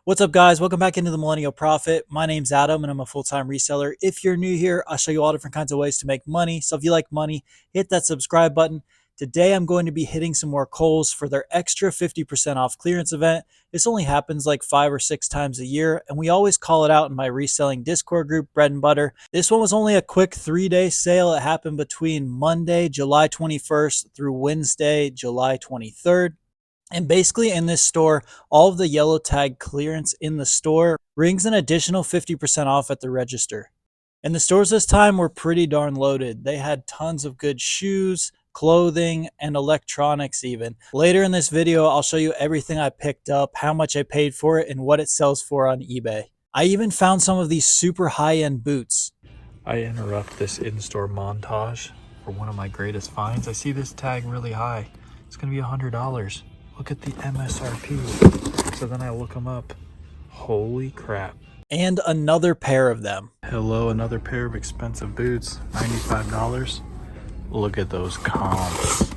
What's up, guys? Welcome back into the Millennial Profit. My name's Adam and I'm a full-time reseller. If you're new here, I'll show you all different kinds of ways to make money. So if you like money, hit that subscribe button. Today, I'm going to be hitting some more Kohls for their extra 50% off clearance event. This only happens like 5 or 6 times a year, and we always call it out in my reselling Discord group, Bread and Butter. This one was only a quick 3-day sale. It happened between Monday, July 21st through Wednesday, July 23rd. And basically in this store, all of the yellow tag clearance in the store brings an additional 50% off at the register. And the stores this time were pretty darn loaded. They had tons of good shoes, clothing, and electronics even. Later in this video, I'll show you everything I picked up, how much I paid for it, and what it sells for on eBay. I even found some of these super high-end boots. I interrupt this in-store montage for one of my greatest finds. I see this tag really high. It's gonna be $100. Look at the MSRP. So then I look them up. Holy crap. And another pair of them. Hello, another pair of expensive boots. $95. Look at those comps.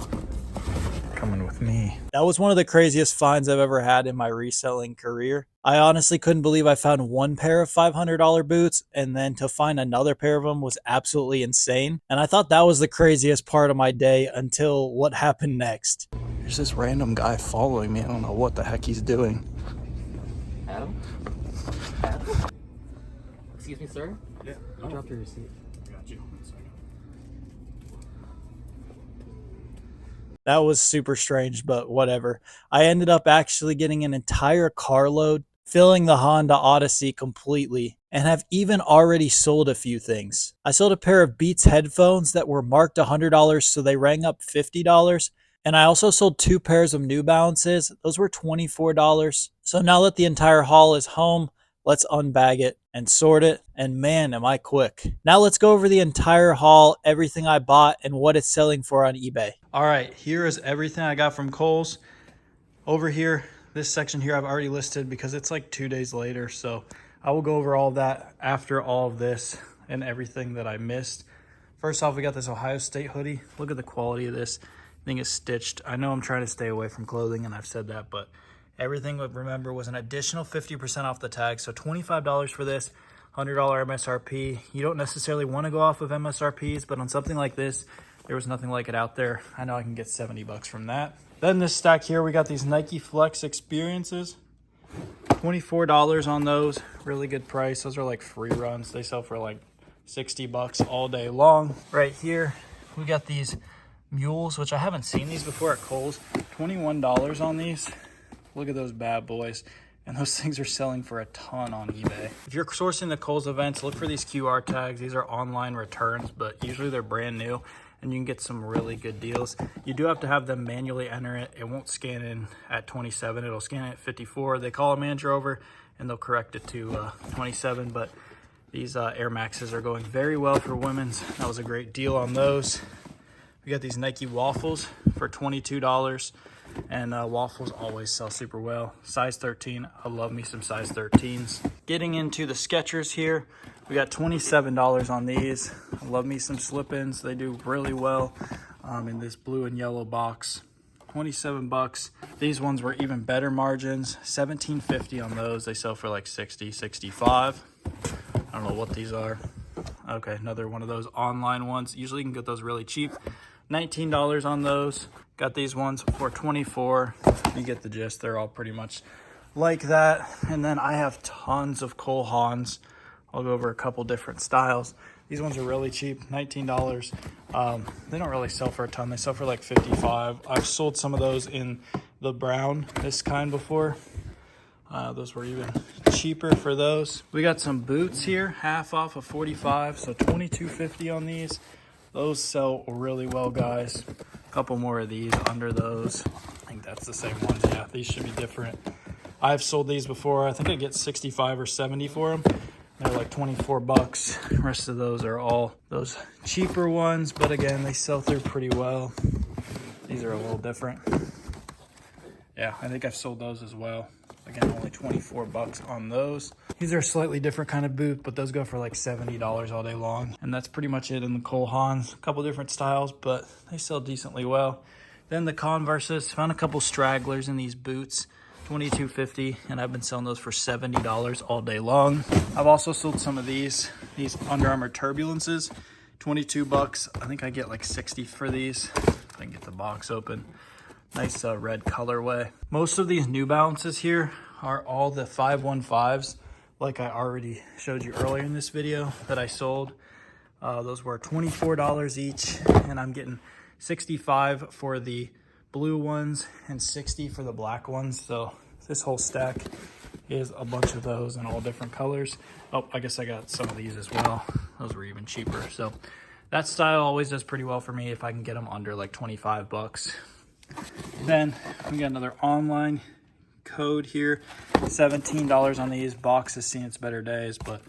Coming with me. That was one of the craziest finds I've ever had in my reselling career. I honestly couldn't believe I found one pair of $500 boots, and then to find another pair of them was absolutely insane. And I thought that was the craziest part of my day until what happened next. There's this random guy following me. I don't know what the heck he's doing. Adam? Adam? Excuse me, sir? Yeah. You dropped your receipt. I got you. That was super strange, but whatever. I ended up actually getting an entire carload, filling the Honda Odyssey completely, and have even already sold a few things. I sold a pair of Beats headphones that were marked $100, so they rang up $50. And I also sold 2 pairs of New Balances. Those were $24. So now that the entire haul is home, let's unbag it and sort it. And man, am I quick. Now let's go over the entire haul, everything I bought, and what it's selling for on eBay. All right, here is everything I got from Kohl's. Over here, this section here I've already listed because it's like 2 days later. So I will go over all of that after all of this and everything that I missed. First off, we got this Ohio State hoodie. Look at the quality of this. Thing is stitched. I know I'm trying to stay away from clothing, and I've said that, but everything, remember, was an additional 50% off the tag. So $25 for this, $100 MSRP. You don't necessarily want to go off of MSRPs, but on something like this, there was nothing like it out there. I know I can get 70 bucks from that. Then this stack here, we got these Nike Flex Experiences. $24 on those. Really good price. Those are like free runs. They sell for like 60 bucks all day long. Right here, we got these mules, which I haven't seen these before at Kohl's. $21 on these. Look at those bad boys. And those things are selling for a ton on eBay. If you're sourcing the Kohl's events, look for these QR tags. These are online returns, but usually they're brand new and you can get some really good deals. You do have to have them manually enter it. It won't scan in at 27. It'll scan it at 54. They call a manager over and they'll correct it to 27, but these Air Maxes are going very well for women's. That was a great deal on those. We got these Nike waffles for $22, and waffles always sell super well. Size 13, I love me some size 13s. Getting into the Skechers here, we got $27 on these. I love me some slip-ins. They do really well in this blue and yellow box. 27 bucks. These ones were even better margins. $17.50 on those. They sell for like 60, 65. I don't know what these are. Okay, another one of those online ones. Usually you can get those really cheap. $19 on those. Got these ones for $24. You get the gist. They're all pretty much like that. And then I have tons of Kohl Hans. I'll go over a couple different styles. These ones are really cheap, $19. They don't really sell for a ton. They sell for like 55. I've sold some of those in the brown, this kind, before. Those were even cheaper for those. We got some boots here, half off of 45, so $22.50 on these. Those sell really well, guys. A couple more of these under those. I think that's the same ones. Yeah, these should be different. I've sold these before. I think I get 65 or 70 for them. They're like 24 bucks. The rest of those are all those cheaper ones, but again, they sell through pretty well. These are a little different. Yeah, I think I've sold those as well. Again, only 24 bucks on those. These are a slightly different kind of boot, but those go for like $70 all day long. And that's pretty much it in the Kohl Hans. A couple different styles, but they sell decently well. Then the Converses, found a couple stragglers in these boots. $22.50, and I've been selling those for $70 all day long. I've also sold some of these Under Armour Turbulences, 22 bucks. I think I get like 60 for these. If I can get the box open. Nice red colorway. Most of these New Balances here are all the 515s, like I already showed you earlier in this video that I sold. Those were $24 each, and I'm getting 65 for the blue ones and 60 for the black ones. So this whole stack is a bunch of those in all different colors. Oh, I guess I got some of these as well. Those were even cheaper. So that style always does pretty well for me if I can get them under like 25 bucks. Then we got another online code here, $17 on these. Box has seen its better days, but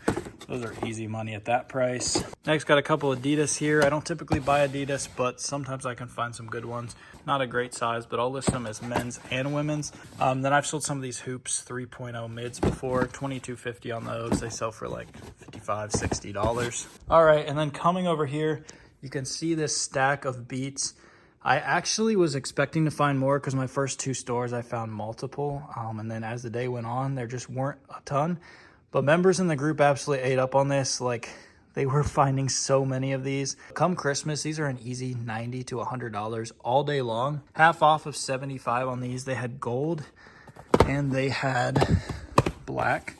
those are easy money at that price. Next, got a couple Adidas here. I don't typically buy Adidas, but sometimes I can find some good ones. Not a great size, but I'll list them as men's and women's. Then I've sold some of these Hoops 3.0 mids before, $22.50 on those. They sell for like $55, $60. All right, and then coming over here, you can see this stack of Beats. I actually was expecting to find more because my first two stores I found multiple, and then as the day went on, there just weren't a ton. But members in the group absolutely ate up on this. Like, they were finding so many of these. Come Christmas, these are an easy $90 to $100 all day long. Half off of $75 on these. They had gold and they had black.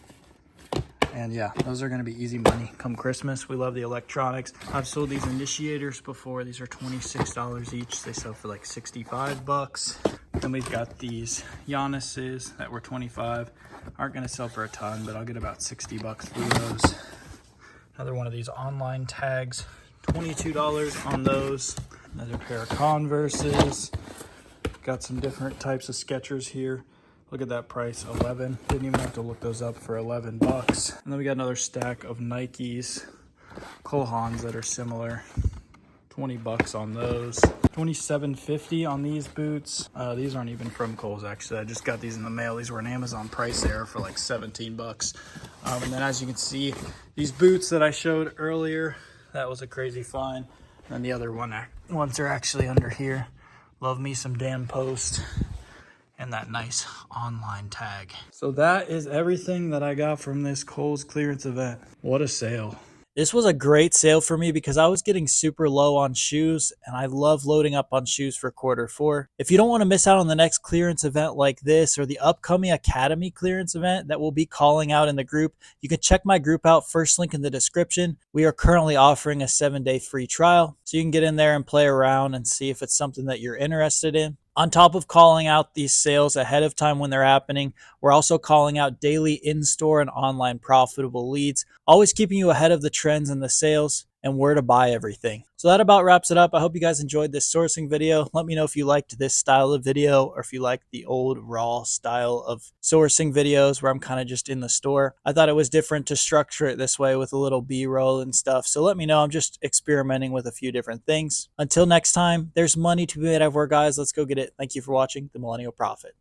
And yeah, those are gonna be easy money come Christmas. We love the electronics. I've sold these initiators before. These are $26 each. They sell for like 65 bucks. Then we've got these Giannis's that were 25. Aren't gonna sell for a ton, but I'll get about 60 bucks for those. Another one of these online tags, $22 on those. Another pair of Converses. Got some different types of Skechers here. Look at that price, 11. Didn't even have to look those up for 11 bucks. And then we got another stack of Nikes, Kohl's that are similar. 20 bucks on those. $27.50 on these boots. These aren't even from Kohl's actually. I just got these in the mail. These were an Amazon price there for like 17 bucks. And then as you can see, these boots that I showed earlier, that was a crazy find. And the other ones are actually under here. Love me some Dan Post and that nice online tag. So that is everything that I got from this Kohl's clearance event. What a sale. This was a great sale for me because I was getting super low on shoes, and I love loading up on shoes for Q4. If you don't want to miss out on the next clearance event like this or the upcoming Academy clearance event that we'll be calling out in the group, you can check my group out, first link in the description. We are currently offering a 7-day free trial, so you can get in there and play around and see if it's something that you're interested in. On top of calling out these sales ahead of time when they're happening, we're also calling out daily in-store and online profitable leads, always keeping you ahead of the trends and the sales and where to buy everything. So that about wraps it up. I hope you guys enjoyed this sourcing video. Let me know if you liked this style of video or if you like the old raw style of sourcing videos where I'm kind of just in the store. I thought it was different to structure it this way with a little B-roll and stuff. So let me know. I'm just experimenting with a few different things. Until next time, there's money to be made everywhere, guys. Let's go get it. Thank you for watching The Millennial Prophet.